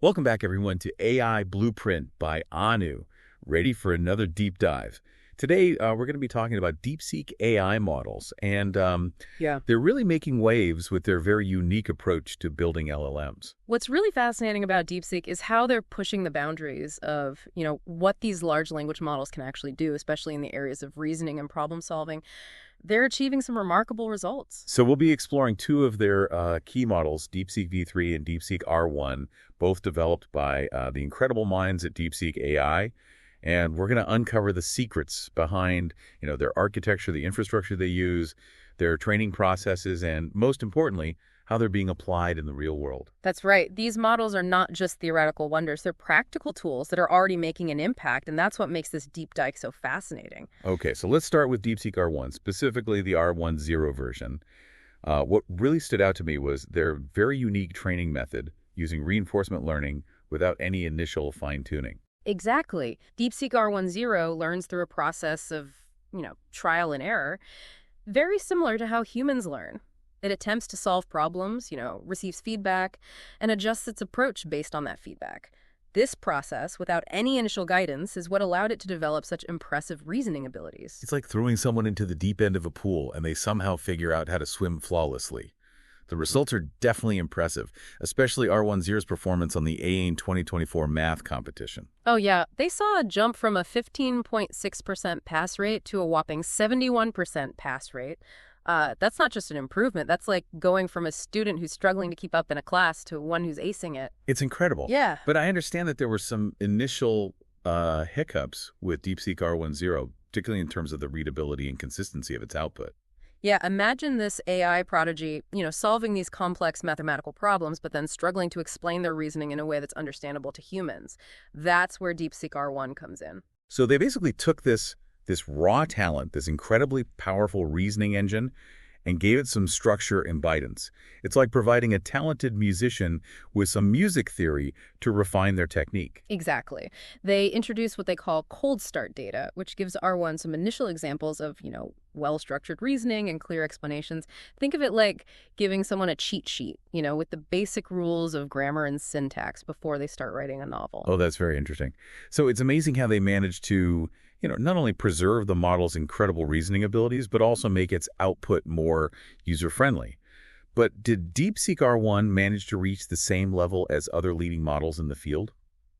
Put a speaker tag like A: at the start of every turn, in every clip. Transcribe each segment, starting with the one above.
A: Welcome back, everyone, to AI Blueprint by Anu, ready for another deep dive. Today, we're going to be talking about DeepSeek AI models, and
B: Yeah.
A: they're really making waves with their very unique approach to building LLMs.
B: What's really fascinating about DeepSeek is how they're pushing the boundaries of, what these large language models can actually do, especially in the areas of reasoning and problem solving. They're achieving some remarkable results.
A: So we'll be exploring two of their key models, DeepSeek V3 and DeepSeek R1, both developed by the incredible minds at DeepSeek AI. And we're going to uncover the secrets behind, their architecture, the infrastructure they use, their training processes, and most importantly, how they're being applied in the real world.
B: That's right. These models are not just theoretical wonders. They're practical tools that are already making an impact, and that's what makes this deep dive so fascinating.
A: Okay, so let's start with DeepSeek R1, specifically the R10 version. What really stood out to me was their very unique training method using reinforcement learning without any initial fine-tuning.
B: Exactly. DeepSeek R10 learns through a process of, trial and error, very similar to how humans learn. It attempts to solve problems, receives feedback, and adjusts its approach based on that feedback. This process, without any initial guidance, is what allowed it to develop such impressive reasoning abilities.
A: It's like throwing someone into the deep end of a pool and they somehow figure out how to swim flawlessly. The results are definitely impressive, especially R10's performance on the AAIN 2024 math competition.
B: Oh yeah, they saw a jump from a 15.6% pass rate to a whopping 71% pass rate. That's not just an improvement. That's like going from a student who's struggling to keep up in a class to one who's acing it.
A: It's incredible.
B: Yeah.
A: But I understand that there were some initial hiccups with DeepSeek R10, particularly in terms of the readability and consistency of its output.
B: Yeah, imagine this AI prodigy, solving these complex mathematical problems, but then struggling to explain their reasoning in a way that's understandable to humans. That's where DeepSeek R1 comes in.
A: So they basically took this raw talent, this incredibly powerful reasoning engine, and gave it some structure and guidance. It's like providing a talented musician with some music theory to refine their technique.
B: Exactly. They introduce what they call cold start data, which gives R1 some initial examples of, well-structured reasoning and clear explanations. Think of it like giving someone a cheat sheet, with the basic rules of grammar and syntax before they start writing a novel.
A: Oh, that's very interesting. So it's amazing how they managed to not only preserve the model's incredible reasoning abilities, but also make its output more user-friendly. But did DeepSeek R1 manage to reach the same level as other leading models in the field?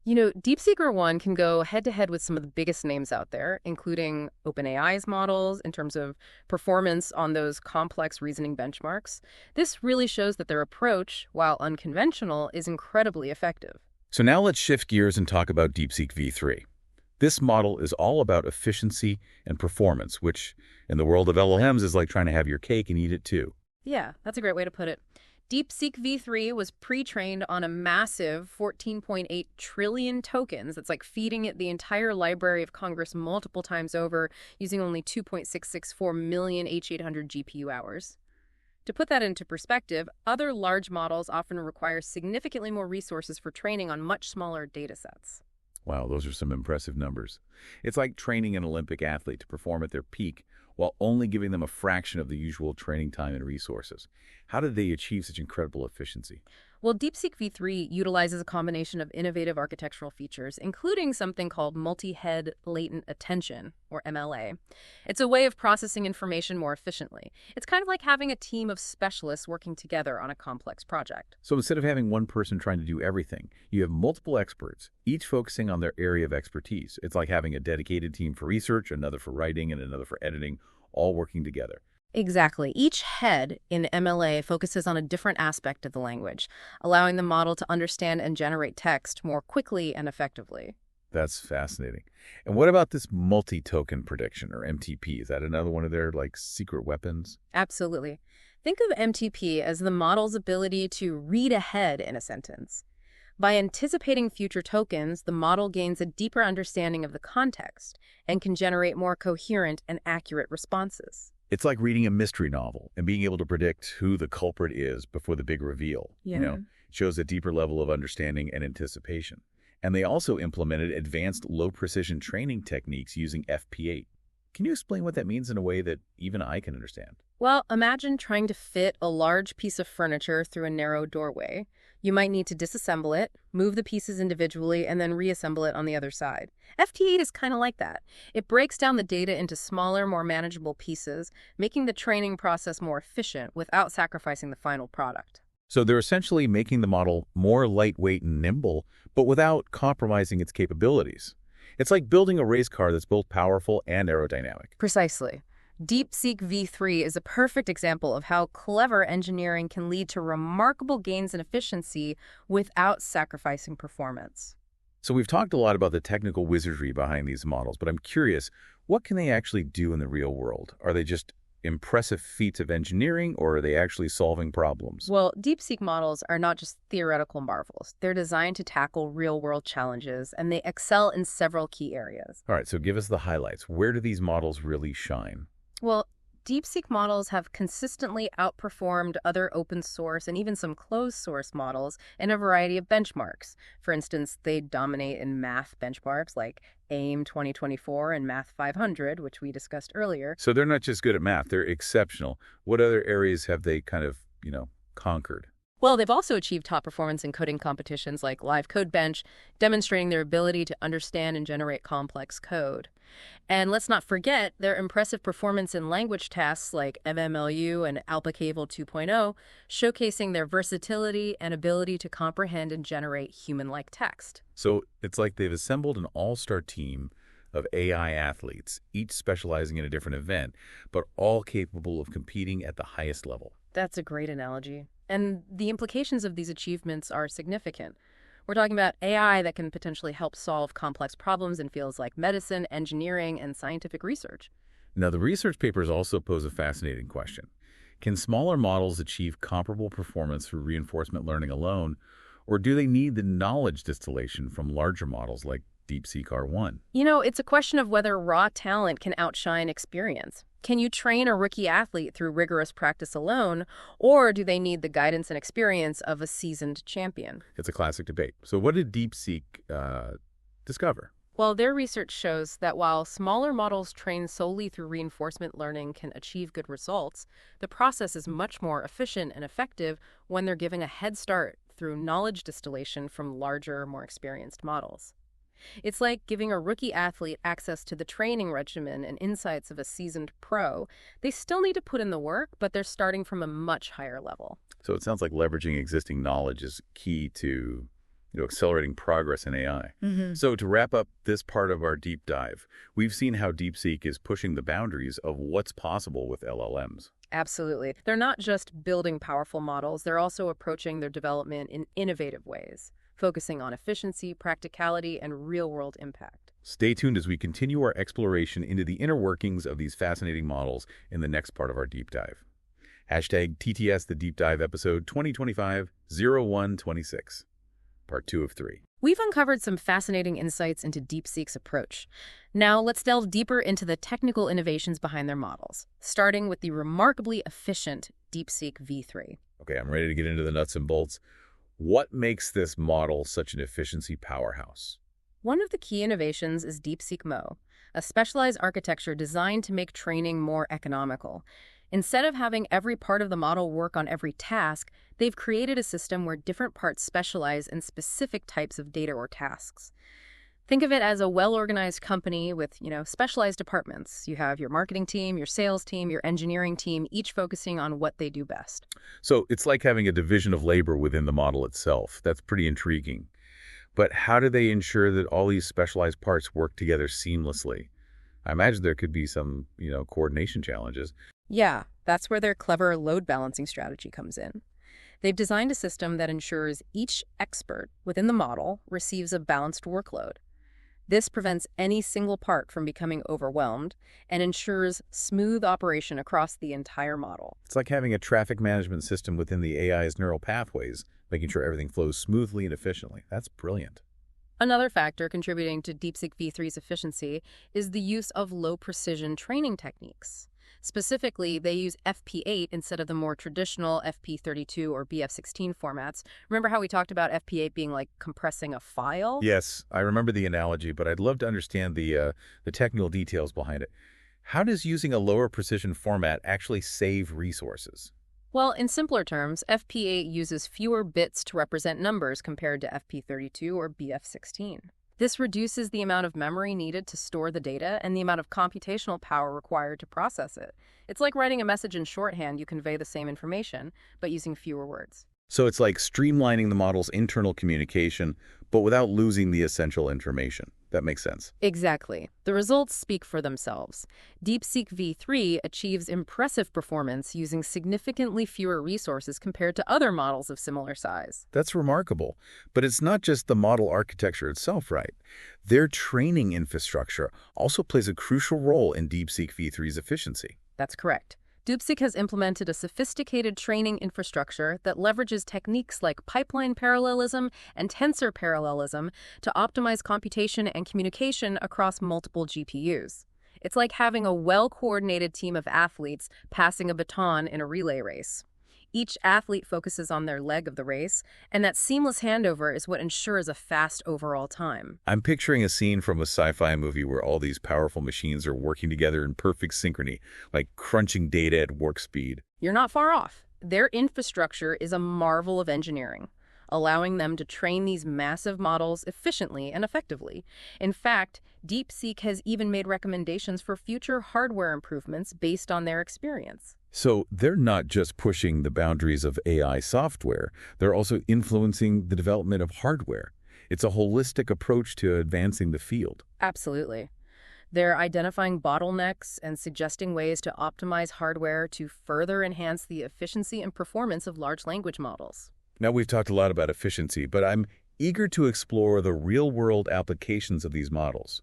B: DeepSeek R1 can go head-to-head with some of the biggest names out there, including OpenAI's models in terms of performance on those complex reasoning benchmarks. This really shows that their approach, while unconventional, is incredibly effective.
A: So now let's shift gears and talk about DeepSeek V3. This model is all about efficiency and performance, which in the world of LLMs is like trying to have your cake and eat it too.
B: Yeah, that's a great way to put it. DeepSeek V3 was pre-trained on a massive 14.8 trillion tokens. That's like feeding it the entire Library of Congress multiple times over using only 2.664 million H800 GPU hours. To put that into perspective, other large models often require significantly more resources for training on much smaller data sets.
A: Wow, those are some impressive numbers. It's like training an Olympic athlete to perform at their peak while only giving them a fraction of the usual training time and resources. How did they achieve such incredible efficiency?
B: Well, DeepSeek V3 utilizes a combination of innovative architectural features, including something called multi-head latent attention, or MLA. It's a way of processing information more efficiently. It's kind of like having a team of specialists working together on a complex project.
A: So instead of having one person trying to do everything, you have multiple experts, each focusing on their area of expertise. It's like having a dedicated team for research, another for writing, and another for editing, all working together.
B: Exactly. Each head in MLA focuses on a different aspect of the language, allowing the model to understand and generate text more quickly and effectively.
A: That's fascinating. And what about this multi-token prediction, or MTP? Is that another one of their, secret weapons?
B: Absolutely. Think of MTP as the model's ability to read ahead in a sentence. By anticipating future tokens, the model gains a deeper understanding of the context and can generate more coherent and accurate responses.
A: It's like reading a mystery novel and being able to predict who the culprit is before the big reveal.
B: Yeah.
A: It shows a deeper level of understanding and anticipation. And they also implemented advanced low-precision training techniques using FP8. Can you explain what that means in a way that even I can understand?
B: Well, imagine trying to fit a large piece of furniture through a narrow doorway. You might need to disassemble it, move the pieces individually, and then reassemble it on the other side. FT8 is kind of like that. It breaks down the data into smaller, more manageable pieces, making the training process more efficient without sacrificing the final product.
A: So they're essentially making the model more lightweight and nimble, but without compromising its capabilities. It's like building a race car that's both powerful and aerodynamic.
B: Precisely. DeepSeek V3 is a perfect example of how clever engineering can lead to remarkable gains in efficiency without sacrificing performance.
A: So we've talked a lot about the technical wizardry behind these models, but I'm curious, what can they actually do in the real world? Are they just impressive feats of engineering, or are they actually solving problems?
B: Well, DeepSeek models are not just theoretical marvels. They're designed to tackle real-world challenges, and they excel in several key areas.
A: All right, so give us the highlights. Where do these models really shine?
B: Well, DeepSeek models have consistently outperformed other open source and even some closed source models in a variety of benchmarks. For instance, they dominate in math benchmarks like AIM 2024 and Math 500, which we discussed earlier.
A: So they're not just good at math, they're exceptional. What other areas have they kind of, conquered?
B: Well, they've also achieved top performance in coding competitions like Live Code Bench, demonstrating their ability to understand and generate complex code. And let's not forget their impressive performance in language tasks like MMLU and AlpaCable 2.0, showcasing their versatility and ability to comprehend and generate human-like text.
A: So it's like they've assembled an all-star team of AI athletes, each specializing in a different event, but all capable of competing at the highest level.
B: That's a great analogy. And the implications of these achievements are significant. We're talking about AI that can potentially help solve complex problems in fields like medicine, engineering, and scientific research.
A: Now, the research papers also pose a fascinating question. Can smaller models achieve comparable performance through reinforcement learning alone, or do they need the knowledge distillation from larger models like DeepSeek R1?
B: It's a question of whether raw talent can outshine experience. Can you train a rookie athlete through rigorous practice alone, or do they need the guidance and experience of a seasoned champion?
A: It's a classic debate. So what did DeepSeek discover?
B: Well, their research shows that while smaller models trained solely through reinforcement learning can achieve good results, the process is much more efficient and effective when they're given a head start through knowledge distillation from larger, more experienced models. It's like giving a rookie athlete access to the training regimen and insights of a seasoned pro. They still need to put in the work, but they're starting from a much higher level.
A: So it sounds like leveraging existing knowledge is key to accelerating progress in AI. So to wrap up this part of our deep dive, we've seen how DeepSeek is pushing the boundaries of what's possible with LLMs.
B: Absolutely. They're not just building powerful models, they're also approaching their development in innovative ways, focusing on efficiency, practicality, and real-world impact.
A: Stay tuned as we continue our exploration into the inner workings of these fascinating models in the next part of our deep dive. Hashtag TTS The Deep Dive Episode 2025-0126, Part 2 of 3.
B: We've uncovered some fascinating insights into DeepSeek's approach. Now let's delve deeper into the technical innovations behind their models, starting with the remarkably efficient DeepSeek V3.
A: Okay, I'm ready to get into the nuts and bolts. What makes this model such an efficiency powerhouse?
B: One of the key innovations is DeepSeek Mo, a specialized architecture designed to make training more economical. Instead of having every part of the model work on every task, they've created a system where different parts specialize in specific types of data or tasks. Think of it as a well-organized company with, specialized departments. You have your marketing team, your sales team, your engineering team, each focusing on what they do best.
A: So it's like having a division of labor within the model itself. That's pretty intriguing. But how do they ensure that all these specialized parts work together seamlessly? I imagine there could be some, coordination challenges.
B: Yeah, that's where their clever load balancing strategy comes in. They've designed a system that ensures each expert within the model receives a balanced workload. This prevents any single part from becoming overwhelmed and ensures smooth operation across the entire model.
A: It's like having a traffic management system within the AI's neural pathways, making sure everything flows smoothly and efficiently. That's brilliant.
B: Another factor contributing to DeepSeek V3's efficiency is the use of low-precision training techniques. Specifically, they use FP8 instead of the more traditional FP32 or BF16 formats. Remember how we talked about FP8 being like compressing a file?
A: Yes, I remember the analogy, but I'd love to understand the technical details behind it. How does using a lower precision format actually save resources?
B: Well, in simpler terms, FP8 uses fewer bits to represent numbers compared to FP32 or BF16. This reduces the amount of memory needed to store the data and the amount of computational power required to process it. It's like writing a message in shorthand. You convey the same information, but using fewer words.
A: So it's like streamlining the model's internal communication, but without losing the essential information. That makes sense.
B: Exactly. The results speak for themselves. DeepSeek V3 achieves impressive performance using significantly fewer resources compared to other models of similar size.
A: That's remarkable. But it's not just the model architecture itself, right? Their training infrastructure also plays a crucial role in DeepSeek V3's efficiency.
B: That's correct. DeepSeek has implemented a sophisticated training infrastructure that leverages techniques like pipeline parallelism and tensor parallelism to optimize computation and communication across multiple GPUs. It's like having a well-coordinated team of athletes passing a baton in a relay race. Each athlete focuses on their leg of the race, and that seamless handover is what ensures a fast overall time.
A: I'm picturing a scene from a sci-fi movie where all these powerful machines are working together in perfect synchrony, like crunching data at warp speed.
B: You're not far off. Their infrastructure is a marvel of engineering, allowing them to train these massive models efficiently and effectively. In fact, DeepSeek has even made recommendations for future hardware improvements based on their experience.
A: So they're not just pushing the boundaries of AI software, they're also influencing the development of hardware. It's a holistic approach to advancing the field.
B: Absolutely. They're identifying bottlenecks and suggesting ways to optimize hardware to further enhance the efficiency and performance of large language models.
A: Now, we've talked a lot about efficiency, but I'm eager to explore the real-world applications of these models.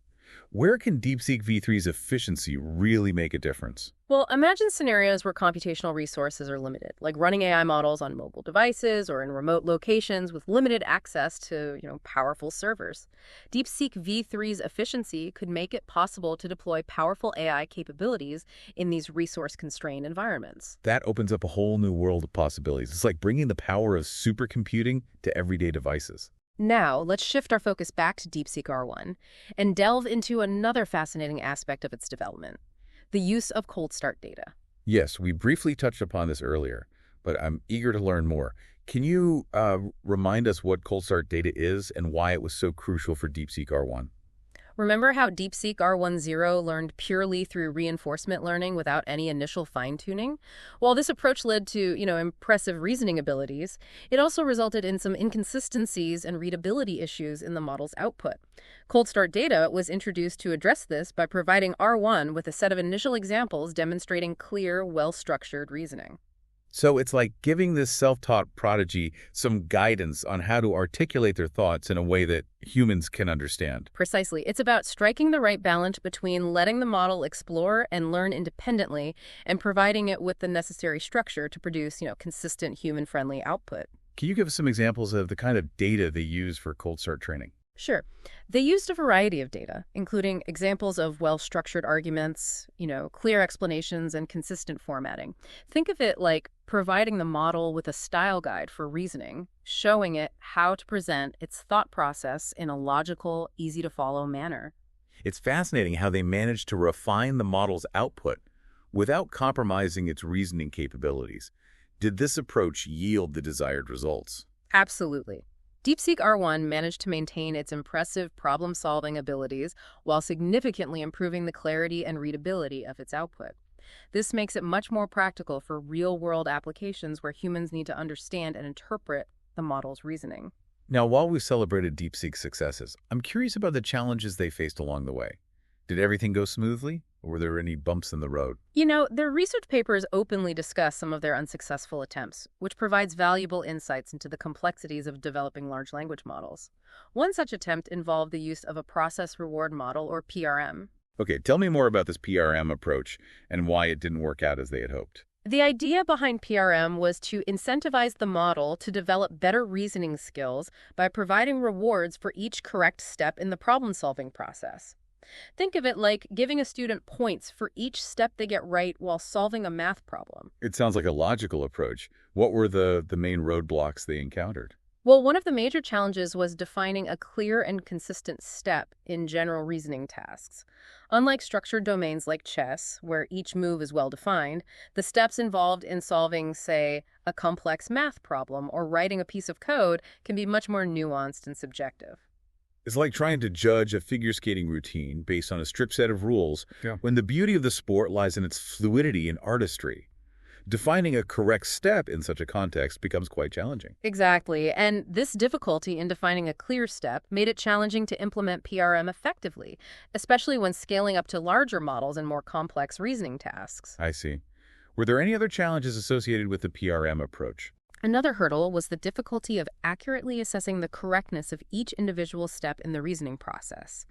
A: Where can DeepSeek V3's efficiency really make a difference?
B: Well, imagine scenarios where computational resources are limited, like running AI models on mobile devices or in remote locations with limited access to, powerful servers. DeepSeek V3's efficiency could make it possible to deploy powerful AI capabilities in these resource-constrained environments.
A: That opens up a whole new world of possibilities. It's like bringing the power of supercomputing to everyday devices.
B: Now, let's shift our focus back to DeepSeek R1 and delve into another fascinating aspect of its development, the use of cold start data.
A: Yes, we briefly touched upon this earlier, but I'm eager to learn more. Can you remind us what cold start data is and why it was so crucial for DeepSeek R1?
B: Remember how DeepSeek R10 learned purely through reinforcement learning without any initial fine-tuning? While this approach led to, impressive reasoning abilities, it also resulted in some inconsistencies and readability issues in the model's output. Cold start data was introduced to address this by providing R1 with a set of initial examples demonstrating clear, well-structured reasoning.
A: So it's like giving this self-taught prodigy some guidance on how to articulate their thoughts in a way that humans can understand.
B: Precisely. It's about striking the right balance between letting the model explore and learn independently and providing it with the necessary structure to produce, consistent human-friendly output.
A: Can you give us some examples of the kind of data they use for cold start training?
B: Sure. They used a variety of data, including examples of well-structured arguments, clear explanations, and consistent formatting. Think of it like providing the model with a style guide for reasoning, showing it how to present its thought process in a logical, easy-to-follow manner.
A: It's fascinating how they managed to refine the model's output without compromising its reasoning capabilities. Did this approach yield the desired results?
B: Absolutely. DeepSeek R1 managed to maintain its impressive problem-solving abilities while significantly improving the clarity and readability of its output. This makes it much more practical for real-world applications where humans need to understand and interpret the model's reasoning.
A: Now, while we've celebrated DeepSeek's successes, I'm curious about the challenges they faced along the way. Did everything go smoothly, or were there any bumps in the road?
B: Their research papers openly discuss some of their unsuccessful attempts, which provides valuable insights into the complexities of developing large language models. One such attempt involved the use of a process reward model, or PRM.
A: Okay, tell me more about this PRM approach and why it didn't work out as they had hoped.
B: The idea behind PRM was to incentivize the model to develop better reasoning skills by providing rewards for each correct step in the problem-solving process. Think of it like giving a student points for each step they get right while solving a math problem.
A: It sounds like a logical approach. What were the main roadblocks they encountered?
B: Well, one of the major challenges was defining a clear and consistent step in general reasoning tasks. Unlike structured domains like chess, where each move is well defined, the steps involved in solving, say, a complex math problem or writing a piece of code can be much more nuanced and subjective.
A: It's like trying to judge a figure skating routine based on a strict set of rules
C: Yeah.
A: when the beauty of the sport lies in its fluidity and artistry. Defining a correct step in such a context becomes quite challenging.
B: Exactly, and this difficulty in defining a clear step made it challenging to implement PRM effectively, especially when scaling up to larger models and more complex reasoning tasks.
A: I see. Were there any other challenges associated with the PRM approach?
B: Another hurdle was the difficulty of accurately assessing the correctness of each individual step in the reasoning process.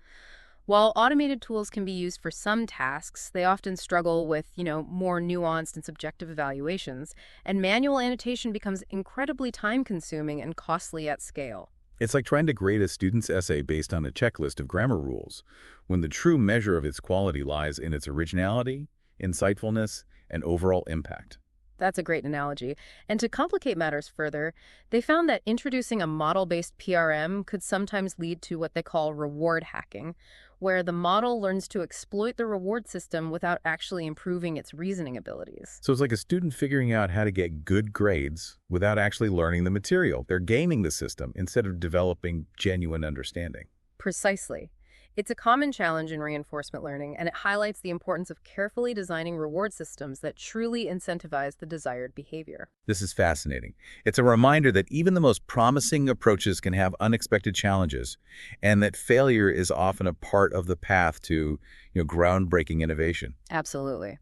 B: While automated tools can be used for some tasks, they often struggle with, more nuanced and subjective evaluations, and manual annotation becomes incredibly time-consuming and costly at scale.
A: It's like trying to grade a student's essay based on a checklist of grammar rules, when the true measure of its quality lies in its originality, insightfulness, and overall impact.
B: That's a great analogy. And to complicate matters further, they found that introducing a model-based PRM could sometimes lead to what they call reward hacking, where the model learns to exploit the reward system without actually improving its reasoning abilities.
A: So it's like a student figuring out how to get good grades without actually learning the material. They're gaming the system instead of developing genuine understanding.
B: Precisely. It's a common challenge in reinforcement learning, and it highlights the importance of carefully designing reward systems that truly incentivize the desired behavior.
A: This is fascinating. It's a reminder that even the most promising approaches can have unexpected challenges, and that failure is often a part of the path to, groundbreaking innovation.
B: Absolutely.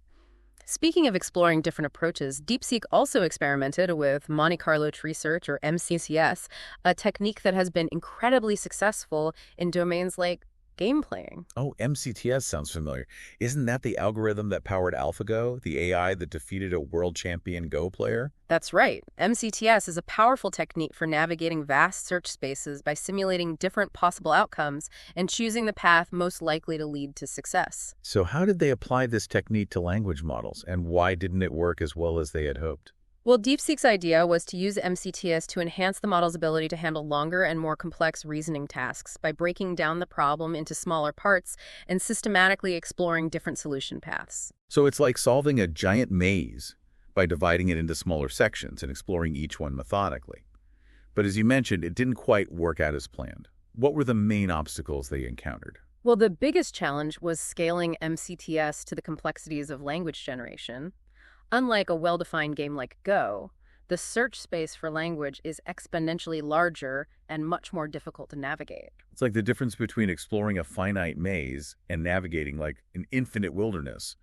B: Speaking of exploring different approaches, DeepSeek also experimented with Monte Carlo tree search, or MCTS, a technique that has been incredibly successful in domains like game playing.
A: Oh, MCTS sounds familiar. Isn't that the algorithm that powered AlphaGo, the AI that defeated a world champion Go player?
B: That's right. MCTS is a powerful technique for navigating vast search spaces by simulating different possible outcomes and choosing the path most likely to lead to success.
A: So how did they apply this technique to language models, and why didn't it work as well as they had hoped?
B: Well, DeepSeek's idea was to use MCTS to enhance the model's ability to handle longer and more complex reasoning tasks by breaking down the problem into smaller parts and systematically exploring different solution paths.
A: So it's like solving a giant maze by dividing it into smaller sections and exploring each one methodically. But as you mentioned, it didn't quite work out as planned. What were the main obstacles they encountered?
B: Well, the biggest challenge was scaling MCTS to the complexities of language generation. Unlike a well-defined game like Go, the search space for language is exponentially larger and much more difficult to navigate.
A: It's like the difference between exploring a finite maze and navigating like an infinite wilderness.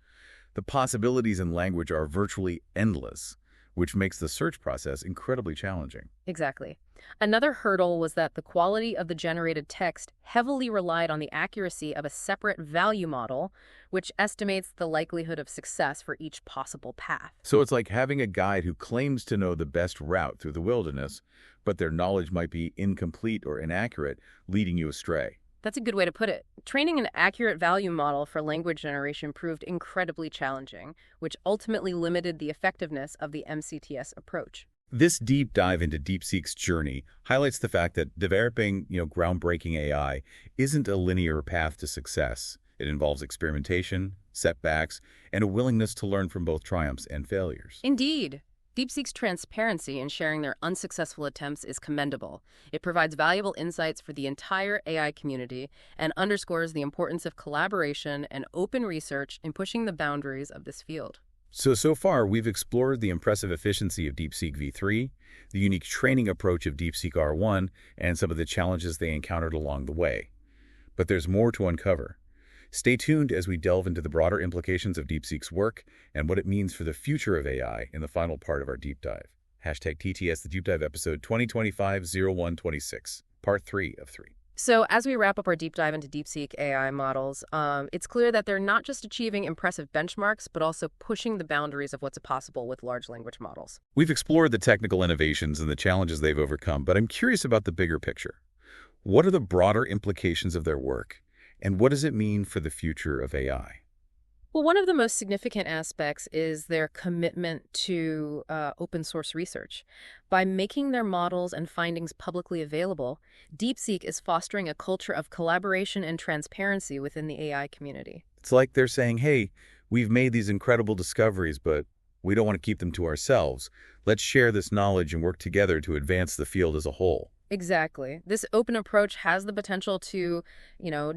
A: The possibilities in language are virtually endless, which makes the search process incredibly challenging.
B: Exactly. Another hurdle was that the quality of the generated text heavily relied on the accuracy of a separate value model, which estimates the likelihood of success for each possible path.
A: So it's like having a guide who claims to know the best route through the wilderness, but their knowledge might be incomplete or inaccurate, leading you astray.
B: That's a good way to put it. Training an accurate value model for language generation proved incredibly challenging, which ultimately limited the effectiveness of the MCTS approach.
A: This deep dive into DeepSeek's journey highlights the fact that developing, groundbreaking AI isn't a linear path to success. It involves experimentation, setbacks, and a willingness to learn from both triumphs and failures.
B: Indeed. DeepSeek's transparency in sharing their unsuccessful attempts is commendable. It provides valuable insights for the entire AI community and underscores the importance of collaboration and open research in pushing the boundaries of this field.
A: So far, we've explored the impressive efficiency of DeepSeek V3, the unique training approach of DeepSeek R1, and some of the challenges they encountered along the way. But there's more to uncover. Stay tuned as we delve into the broader implications of DeepSeek's work and what it means for the future of AI in the final part of our deep dive. #TTS The Deep Dive Episode 2025-0126, Part 3 of 3.
B: So as we wrap up our deep dive into DeepSeek AI models, it's clear that they're not just achieving impressive benchmarks, but also pushing the boundaries of what's possible with large language models.
A: We've explored the technical innovations and the challenges they've overcome, but I'm curious about the bigger picture. What are the broader implications of their work, and what does it mean for the future of AI?
B: Well, one of the most significant aspects is their commitment to open source research. By making their models and findings publicly available, DeepSeek is fostering a culture of collaboration and transparency within the AI community.
A: It's like they're saying, hey, we've made these incredible discoveries, but we don't want to keep them to ourselves. Let's share this knowledge and work together to advance the field as a whole.
B: Exactly. This open approach has the potential to,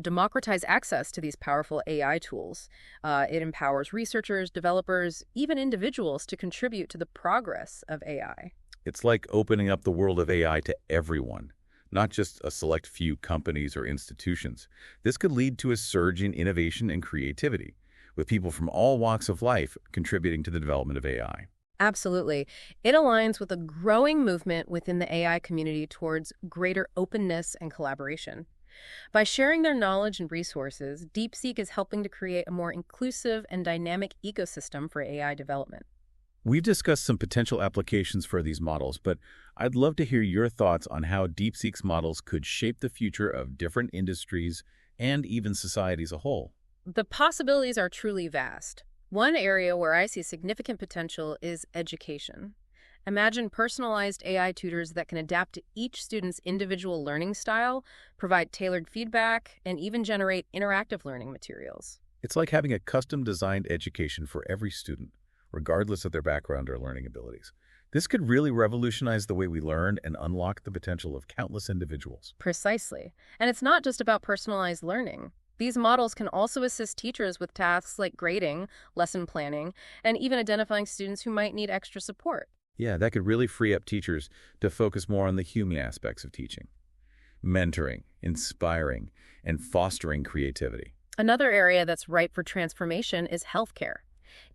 B: democratize access to these powerful AI tools. It empowers researchers, developers, even individuals to contribute to the progress of AI.
A: It's like opening up the world of AI to everyone, not just a select few companies or institutions. This could lead to a surge in innovation and creativity, with people from all walks of life contributing to the development of AI.
B: Absolutely. It aligns with a growing movement within the AI community towards greater openness and collaboration. By sharing their knowledge and resources, DeepSeek is helping to create a more inclusive and dynamic ecosystem for AI development.
A: We've discussed some potential applications for these models, but I'd love to hear your thoughts on how DeepSeek's models could shape the future of different industries and even society as a whole.
B: The possibilities are truly vast. One area where I see significant potential is education. Imagine personalized AI tutors that can adapt to each student's individual learning style, provide tailored feedback, and even generate interactive learning materials.
A: It's like having a custom-designed education for every student, regardless of their background or learning abilities. This could really revolutionize the way we learn and unlock the potential of countless individuals.
B: Precisely. And it's not just about personalized learning. These models can also assist teachers with tasks like grading, lesson planning, and even identifying students who might need extra support.
A: Yeah, that could really free up teachers to focus more on the human aspects of teaching, mentoring, inspiring, and fostering creativity.
B: Another area that's ripe for transformation is healthcare.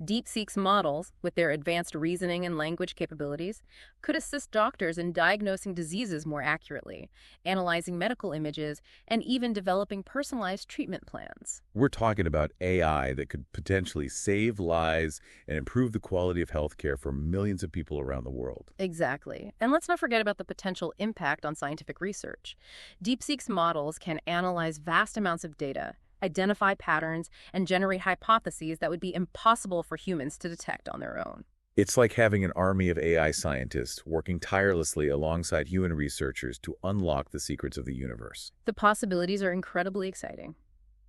B: DeepSeek's models, with their advanced reasoning and language capabilities, could assist doctors in diagnosing diseases more accurately, analyzing medical images, and even developing personalized treatment plans.
A: We're talking about AI that could potentially save lives and improve the quality of healthcare for millions of people around the world.
B: Exactly. And let's not forget about the potential impact on scientific research. DeepSeek's models can analyze vast amounts of data, identify patterns, and generate hypotheses that would be impossible for humans to detect on their own.
A: It's like having an army of AI scientists working tirelessly alongside human researchers to unlock the secrets of the universe.
B: The possibilities are incredibly exciting.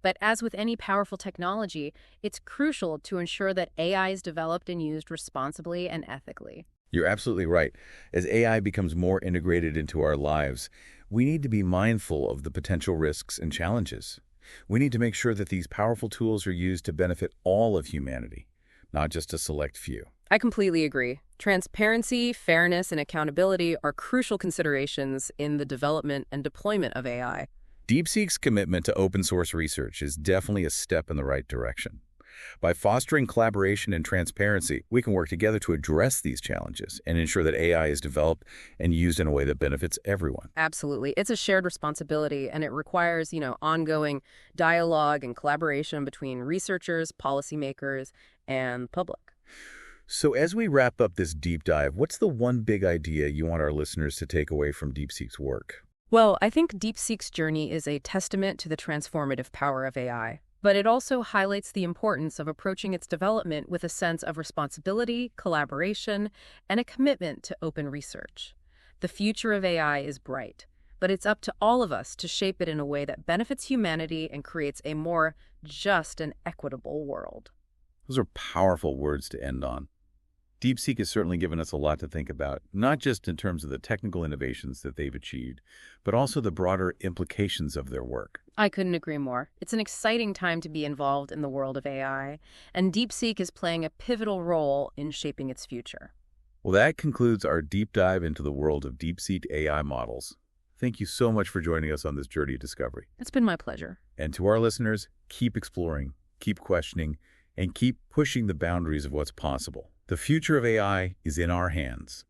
B: But as with any powerful technology, it's crucial to ensure that AI is developed and used responsibly and ethically.
A: You're absolutely right. As AI becomes more integrated into our lives, we need to be mindful of the potential risks and challenges. We need to make sure that these powerful tools are used to benefit all of humanity, not just a select few.
B: I completely agree. Transparency, fairness, and accountability are crucial considerations in the development and deployment of AI.
A: DeepSeek's commitment to open source research is definitely a step in the right direction. By fostering collaboration and transparency, we can work together to address these challenges and ensure that AI is developed and used in a way that benefits everyone.
B: Absolutely. It's a shared responsibility, and it requires, ongoing dialogue and collaboration between researchers, policymakers, and the public.
A: So as we wrap up this deep dive, what's the one big idea you want our listeners to take away from DeepSeek's work?
B: Well, I think DeepSeek's journey is a testament to the transformative power of AI. But it also highlights the importance of approaching its development with a sense of responsibility, collaboration, and a commitment to open research. The future of AI is bright, but it's up to all of us to shape it in a way that benefits humanity and creates a more just and equitable world.
A: Those are powerful words to end on. DeepSeek has certainly given us a lot to think about, not just in terms of the technical innovations that they've achieved, but also the broader implications of their work.
B: I couldn't agree more. It's an exciting time to be involved in the world of AI, and DeepSeek is playing a pivotal role in shaping its future.
A: Well, that concludes our deep dive into the world of DeepSeek AI models. Thank you so much for joining us on this journey of discovery.
B: It's been my pleasure.
A: And to our listeners, keep exploring, keep questioning, and keep pushing the boundaries of what's possible. The future of AI is in our hands.